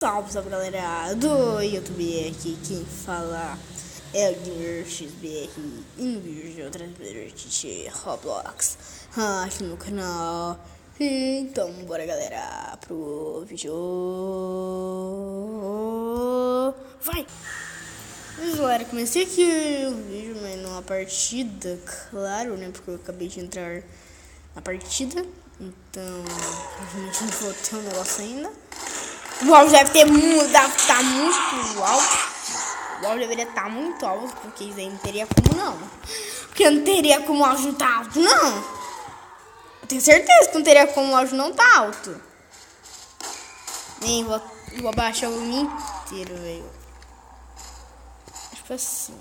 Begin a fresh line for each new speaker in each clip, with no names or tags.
Salve, salve galera do YouTube, aqui quem fala é o Gamer XBR e no vídeo de outras de Roblox aqui no canal. Então bora galera pro vídeo. Vai! Mas galera, comecei aqui o vídeo, mas numa partida, claro, né, porque eu acabei de entrar na partida. Então a gente não vou ter um negócio ainda. O áudio deve estar muito alto. O áudio deveria estar muito alto, porque isso aí não teria como não. Porque não teria como o áudio não tá alto, não. Eu tenho certeza que não teria como o áudio não tá alto. Nem vou abaixar o volume inteiro, velho. Tipo assim,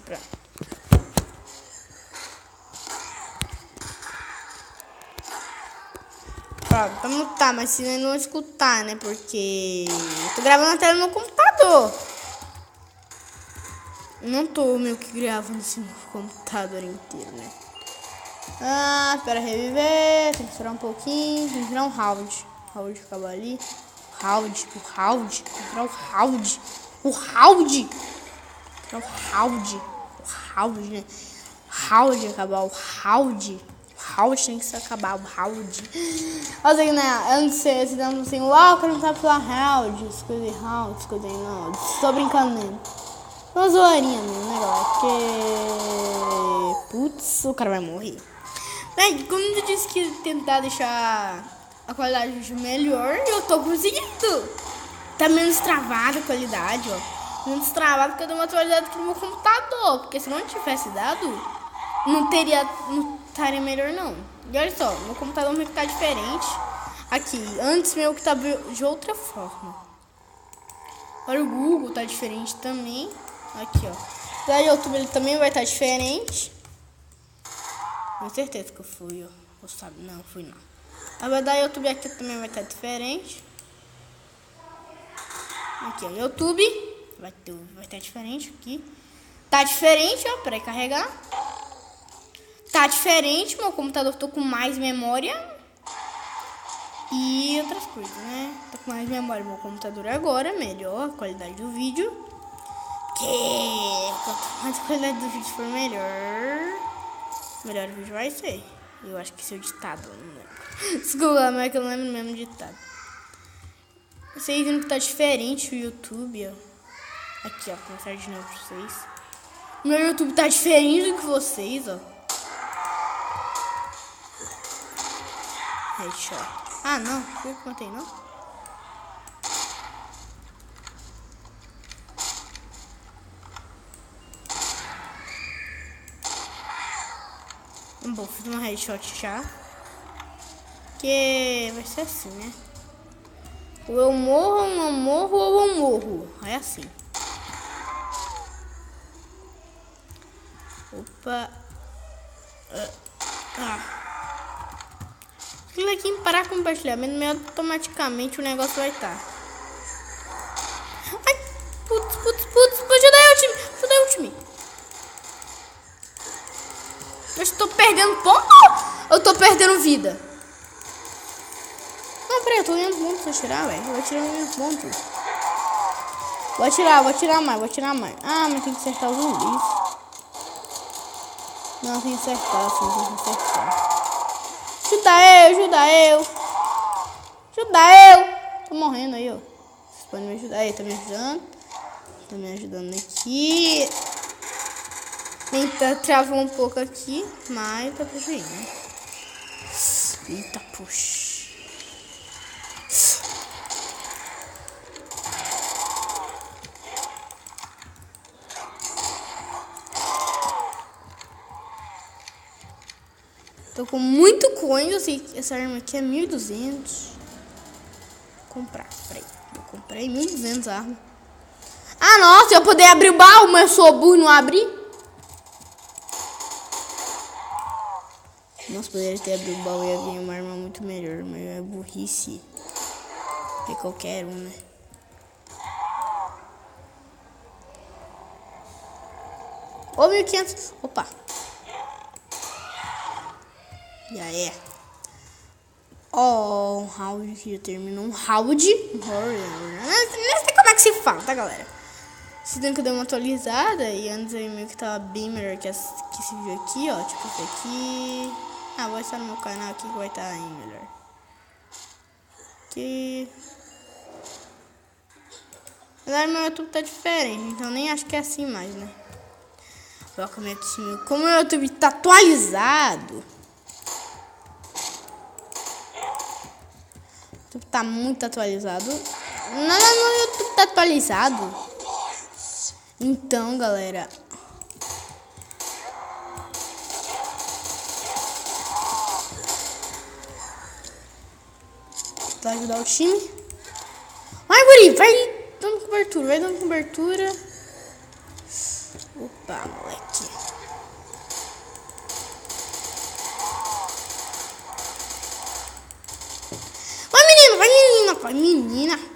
pronto. Então tá, mas se não escutar, né? Porque eu tô gravando a tela no computador. Eu não tô meio que gravando assim no computador inteiro, né? Espera reviver. Tem que esperar um pouquinho. Tem que virar um round. Round acabou ali. O round. Tem que virar o round. O round, né? Round acabar o round. Round tem que se acabar, o round. Olha aí, né? Eu não sei, se dando assim, uau, eu quero não sabe falar round, escolhi round, escolhi não. Tô brincando mesmo. Uma zoeirinha mesmo, né, galera? Porque. Putz, o cara vai morrer. Bem, como eu disse que tentar deixar a qualidade do vídeo melhor, eu tô conseguindo. Tá menos travada a qualidade, ó. Menos travada porque eu dei uma atualizada aqui no meu computador. Porque se não tivesse dado, não estaria melhor não. E olha só, meu computador meio que tá diferente. Aqui, antes meu que tava de outra forma. Olha o Google tá diferente também. Aqui, ó. Da YouTube ele também vai estar diferente. Tenho certeza que eu fui, ó. Ou sabe, não, fui não. A da YouTube aqui também vai estar diferente. Aqui, ó, YouTube vai estar diferente aqui. Tá diferente, ó, para carregar. Tá diferente, meu computador tô com mais memória e outras coisas, né? Tô com mais memória, meu computador agora, melhor a qualidade do vídeo. Quanto mais a qualidade do vídeo for melhor o vídeo vai ser. Eu acho que esse é o ditado, não lembro. Desculpa, mas é que eu não lembro mesmo o ditado. Vocês viram que tá diferente o YouTube, ó. Aqui, ó, vou mostrar de novo pra vocês. O meu YouTube tá diferente do que vocês, ó. Headshot. Ah, não. Eu contei, não? Bom, fiz uma headshot já. Que vai ser assim, né? Ou eu morro, ou não morro, ou eu morro. É assim. Opa. Clica aqui em parar compartilhamento, meio automaticamente o negócio vai estar. Ai, putz, ajuda aí o time. Eu estou perdendo ponto ou eu tô perdendo vida? Não, peraí, eu tô ganhando pontos se eu tirar, velho. Eu vou tirar meus pontos. Vou tirar mais. Ah, mas tem que acertar os zumbis. Não, tem que acertar, sim, tem que acertar. Ajuda eu. Tô morrendo aí, ó. Vocês podem me ajudar aí, tá me ajudando. Tá me ajudando aqui. Eita, travou um pouco aqui, mas tá puxando, né? Eita, puxa. Tô com muito coin, eu sei que essa arma aqui é 1.200. Vou comprar, peraí. Eu comprei 1.200 armas. Ah, nossa, eu poder abrir o baú, mas eu sou burro e não abri. Nossa, poderia ter abrido o baú e abrir uma arma muito melhor, mas é burrice. É qualquer um, né? Ô, 1.500. Opa. Já é. Ó, um round que já terminou. Um round. Nem sei como é que se fala, tá, galera? Se tem que dar uma atualizada. E antes aí meio que tava bem melhor que esse vídeo aqui, ó. Tipo esse aqui. Ah, vou estar no meu canal aqui que vai estar aí melhor. Aqui. Mas meu YouTube tá diferente, então nem acho que é assim mais, né? Como o meu YouTube tá atualizado. O YouTube tá muito atualizado. Não, o YouTube tá atualizado. Então, galera. Vai ajudar o time. Vai, guri, vai dando cobertura, vai dando cobertura. Opa, moleque. Vai, menino, vai, menina, vai, menina.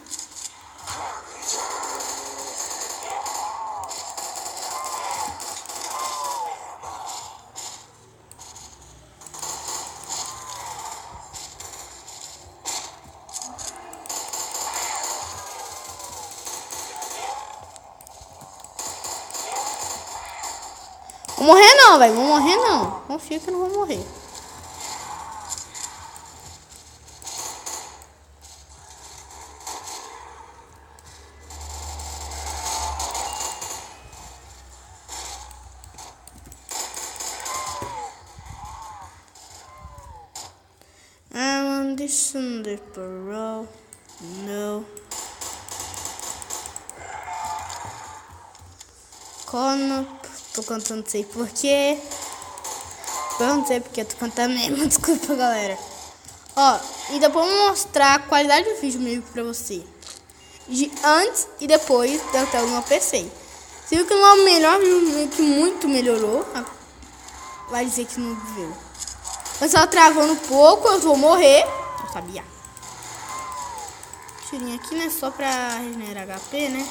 Vou morrer não, velho. Vou morrer não. Confia que eu não vou morrer. I'm on the Sunday parole. No. Como? Tô cantando, sei porquê. Eu não sei porque eu tô cantando mesmo. Desculpa, galera. Ó, e depois eu vou mostrar a qualidade do vídeo meio pra você. De antes e depois da tela do meu PC. Você viu que não é o melhor vídeo, que muito melhorou. Vai dizer que não viu. Mas ela travando um pouco, eu vou morrer. Eu sabia. Tirinho aqui, né? Só pra regenerar HP, né?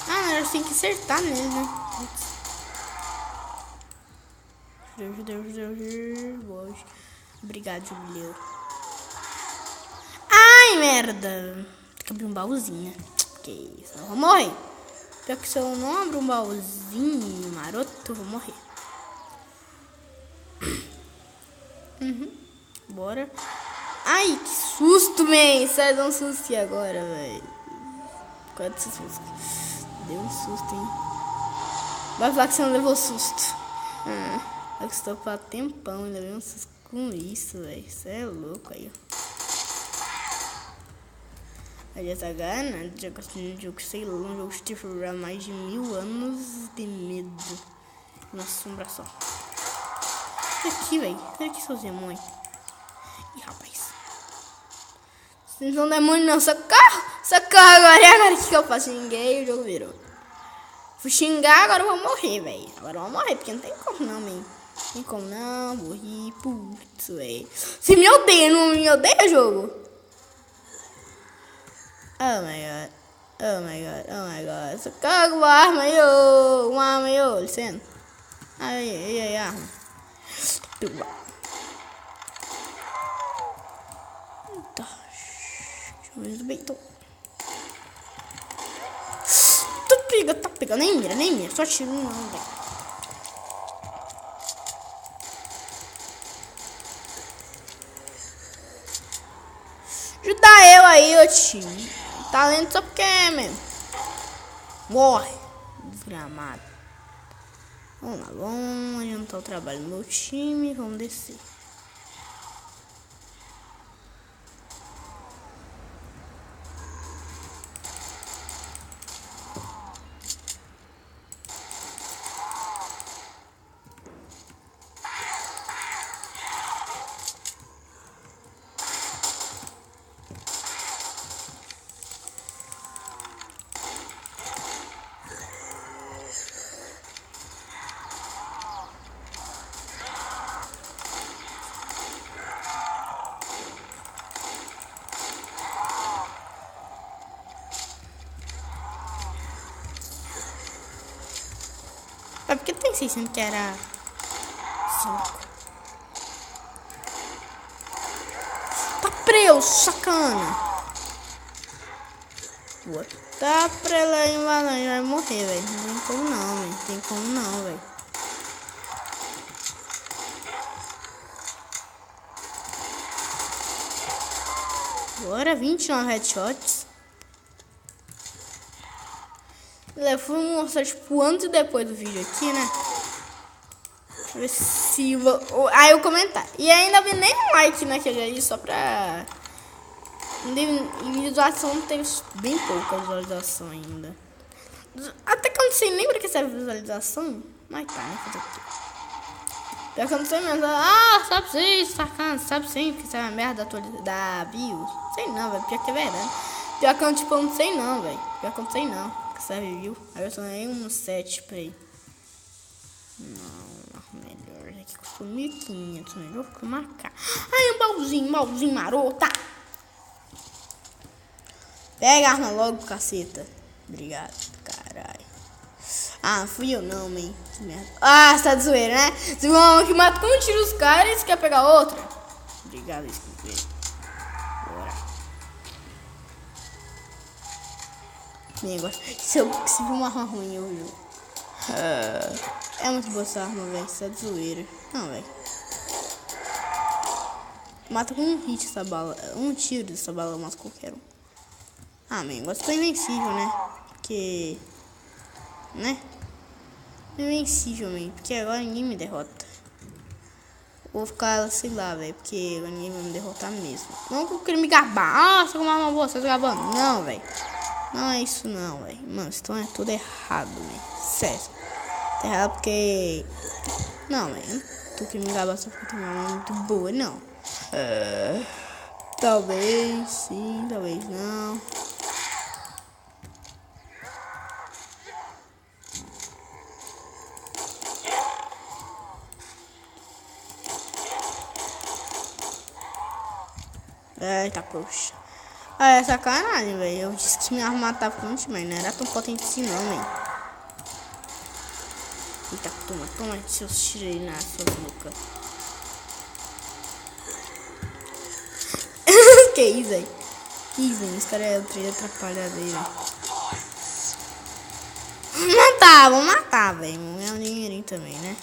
Ah, eu tenho que acertar nele, né? Deus. Obrigado, Jubileu. Ai, merda. Tem que abrir um baúzinho. Que isso, eu vou morrer. Pior que se eu não abrir um baúzinho maroto, eu vou morrer. Bora. Ai, que susto, man. Sai de um susto aqui agora, velho. Quanto susto. Deu um susto, hein? Vai falar que você não levou susto. Eu estou pra tempão, ainda levei um susto com isso, velho. Você é louco aí, ó. Aliás, agora, jogo assim, jogo, sei lá, um jogo de terror há mais de 1000 anos de medo. Uma assombração. Olha aqui, velho. Olha aqui, seus demônios. Ih, rapaz. Vocês não são demônios, não. Socorro! Socorro agora. E agora o que eu faço? Xinguei, o jogo virou. Fui xingar, agora eu vou morrer, velho. Agora eu vou morrer, porque não tem como não, man. Não tem como não, morri. Putz, velho. Você me odeia, não me odeia, jogo? Oh my god. Oh my god. Oh my god. Socorro, uma arma, eu. Licença. Ai, arma. Tá. Deixa eu ver do beito. Tá pegando, nem mira. Só tiro não, velho. Ajuda eu aí, ô time. Talento só porque é mesmo. Morre, desgramado. Vamos lá, vamos adiantar o trabalho do meu time. Vamos descer. Por que tem 600 que era 5? Tá preso, sacana. Botar pra ela invadir e vai morrer, velho. Não tem como não, velho. Não tem como não, velho. Bora, 29 headshots. Eu fui mostrar, tipo, antes e depois do vídeo aqui, né? Deixa eu ver se... Aí eu comentar. E ainda vi nem um like naquele ali, só pra... Visualização teve bem pouca visualização ainda. Até que eu não sei nem pra que serve visualização. Mas tá, né? Fazer o quê? Pior que eu não sei mesmo. Ah, sabe sim, sacana. Sabe sim que isso é uma merda da views. Sei não, velho. Pior que é verdade. Pior que eu, tipo, eu não sei não, velho. Pior que eu não sei não. Que serve view. Aí eu só ganhei um 7 pra aí. Não, melhor. Aqui custou 1.500. Melhor que uma cara. Ai, um baúzinho marota. Pega a arma logo, caceta. Obrigado, caralho. Ah, fui eu não, man. Que merda. Ah, você tá de zoeira, né? Você viu uma que mata com um tiro os caras e você quer pegar outra? Obrigado, escrever. Bora. Negócio. Se viu uma arma ruim, eu vi. É muito boa essa arma, velho. Você tá de zoeira. Não, velho. Mata com um hit essa bala. Um tiro dessa bala, mata qualquer um. Ah, man, agora tô invencível, né? Porque... Né? Invencível, man. Porque agora ninguém me derrota. Vou ficar, sei lá, velho. Porque agora ninguém vai me derrotar mesmo. Não que eu queria me gabar. Ah, você uma boa, você tá gabando. Não, velho. Não é isso não, velho. Mano, isso é tudo errado, velho. Sério. Tá errado porque... Não, velho. Tu que me gabar só porque tem uma arma muito boa, não. Talvez sim, talvez não. Eita, poxa. Ah, é sacanagem, velho. Eu disse que minha arma matava fonte, mas não era tão potente assim, não, velho. Eita, toma seus tiros aí na sua boca. Que isso, velho? Que isso, velho? Esse cara é o trem atrapalhado aí, velho. Vamos matar, velho. Vamos ganhar um dinheirinho também, né?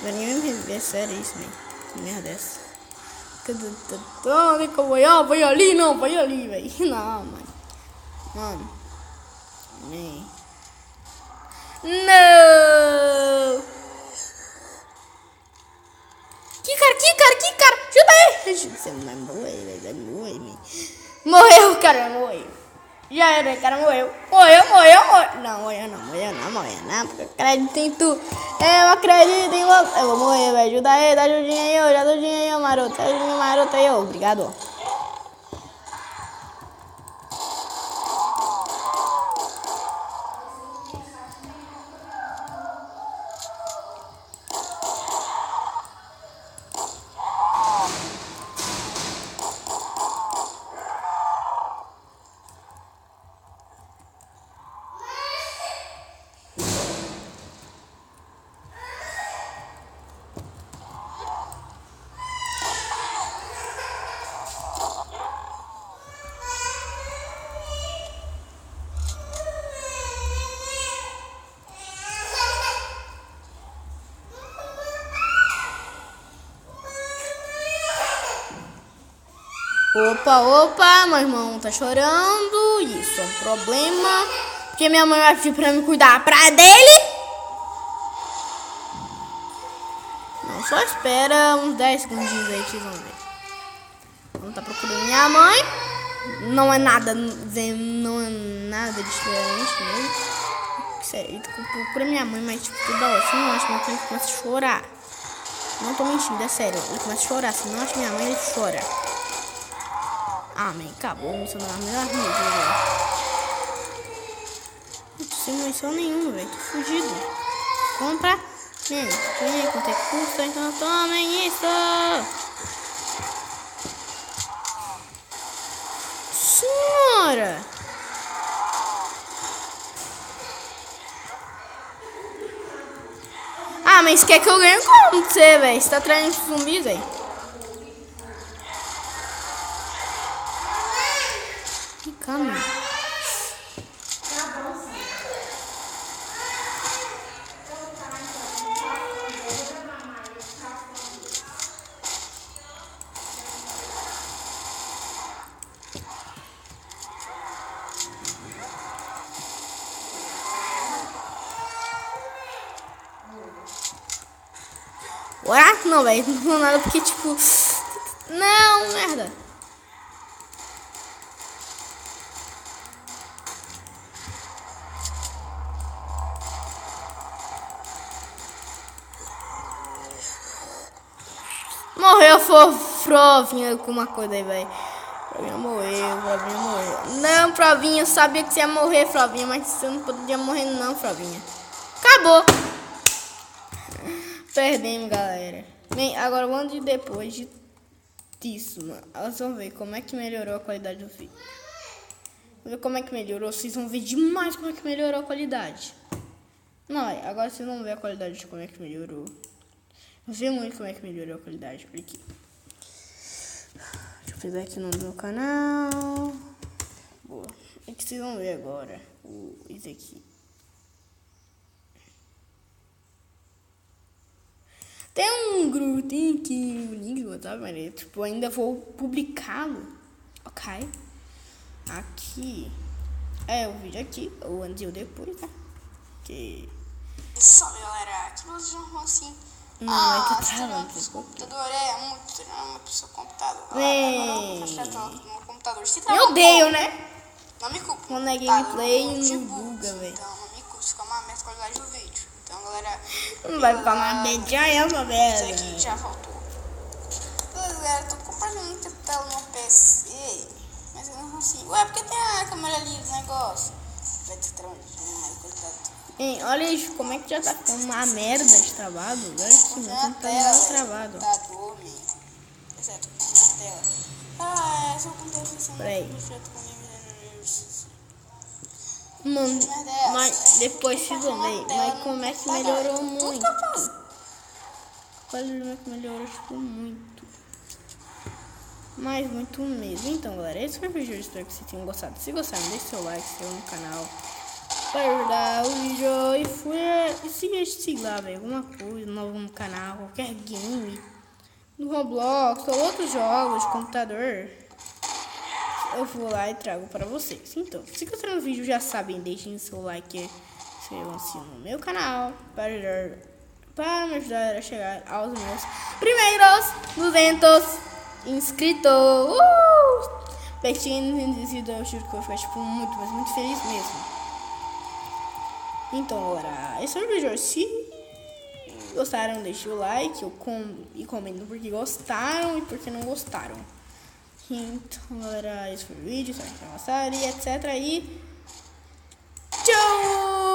Vai ninguém me reviver, é sério isso, velho. Que merda é essa? Onde que eu vou? Ah, vai ali, não, vai ali, velho. Não, mano. Mano. Nem. Não! Que cara? Ajuda aí! Você não vai morrer, velho. Vai morrer, velho. Morreu, cara, morreu. Já era, cara, morreu. Morreu. Não, morreu não. Porque eu acredito em tu. Eu acredito em você. Eu vou morrer, velho. Ajuda aí, dá ajudinha aí, maroto. Dá ajudinha, maroto aí, obrigado. Opa, meu irmão tá chorando. Isso é um problema. Porque minha mãe vai pedir pra me cuidar da praia dele. Não, só espera uns 10 segundinhos aí que vocês vão ver. Vamos tá procurando minha mãe. Não é nada diferente mesmo. Sério, ele procura minha mãe, mas tipo, toda hora. Se não acha minha mãe, ele começa a chorar. Não tô mentindo, é sério. Ele começa a chorar. Se não acha minha mãe, ele chora. Ah, man, acabou. Não sou a melhor amiga, velho. Não tô sem munição nenhuma, velho. Tô fugido. Compra. Vem, quanto é que custa? Então tomem isso. Senhora. Ah, mas quer que eu ganhe como você, velho? Você tá traindo zumbis, velho? Calma. Oracle não, velho. Não falou nada porque, tipo... Não, merda. Morreu, Frovinha, com uma coisa aí, velho. Frovinha morreu. Não, Frovinha, eu sabia que você ia morrer, Frovinha, mas você não podia morrer não, Frovinha. Acabou. Perdemos, galera. Bem, agora vamos depois disso, mano. Vocês vão ver como é que melhorou a qualidade do vídeo. Vamos ver como é que melhorou. Vocês vão ver demais como é que melhorou a qualidade. Não, agora vocês vão ver a qualidade de como é que melhorou. Eu sei muito como é que melhorou a qualidade, porque... Deixa eu fazer aqui no meu canal. Boa. É que vocês vão ver agora. Isso aqui. Tem um grupo, tem aqui o link do WhatsApp, mas tipo, ainda vou publicá-lo. Ok? Aqui. É o vídeo aqui, ou antes e o depois, tá? Que...
Salve, galera. Aqui vocês não vão assim...
Não, é que
você
tá
não pro seu computador, muito treinamento pro seu computador. Agora eu vou mostrar no meu computador. Se
eu odeio, né?
Não me culpa.
Quando é gameplay no buga, velho.
Então, não me culpa, fica uma merda a qualidade do vídeo. Então, galera...
Não vai ficar uma merda, já é uma merda.
Isso aqui já faltou. Galera, tô compartilhando muita tela no PC. Mas eu não consigo. Ué, porque tem a câmera ali do negócio. Vai ter coitado.
Hein, olha isso, como é que já tá ficando uma merda de travado. Olha que meu computador travado.
Exato, na tela. Essa é o computador.
Peraí. Mano, mas depois vocês vão ver. Mas como é que melhorou muito. Como é que melhorou, tipo, muito. Mas muito mesmo. Então, galera, esse foi o vídeo. Espero que vocês tenham gostado. Se gostaram, deixe seu like, se inscreva no canal para ajudar o vídeo e siga lá, velho, alguma coisa novo no canal, qualquer game no Roblox ou outros jogos de computador, eu vou lá e trago para vocês. Então, se gostaram do vídeo, já sabem, deixem seu like, inscrevam-se no meu canal para me ajudar a chegar aos meus primeiros 200 inscritos. Pertinho inscritos, eu juro que eu vou ficar tipo muito, mas muito feliz mesmo. Então, agora, esse é o vídeo. Se gostaram, deixe o like e comentem porque gostaram e porque não gostaram. Então, galera, esse foi o vídeo. Espero que tenham gostado e etc. E tchau!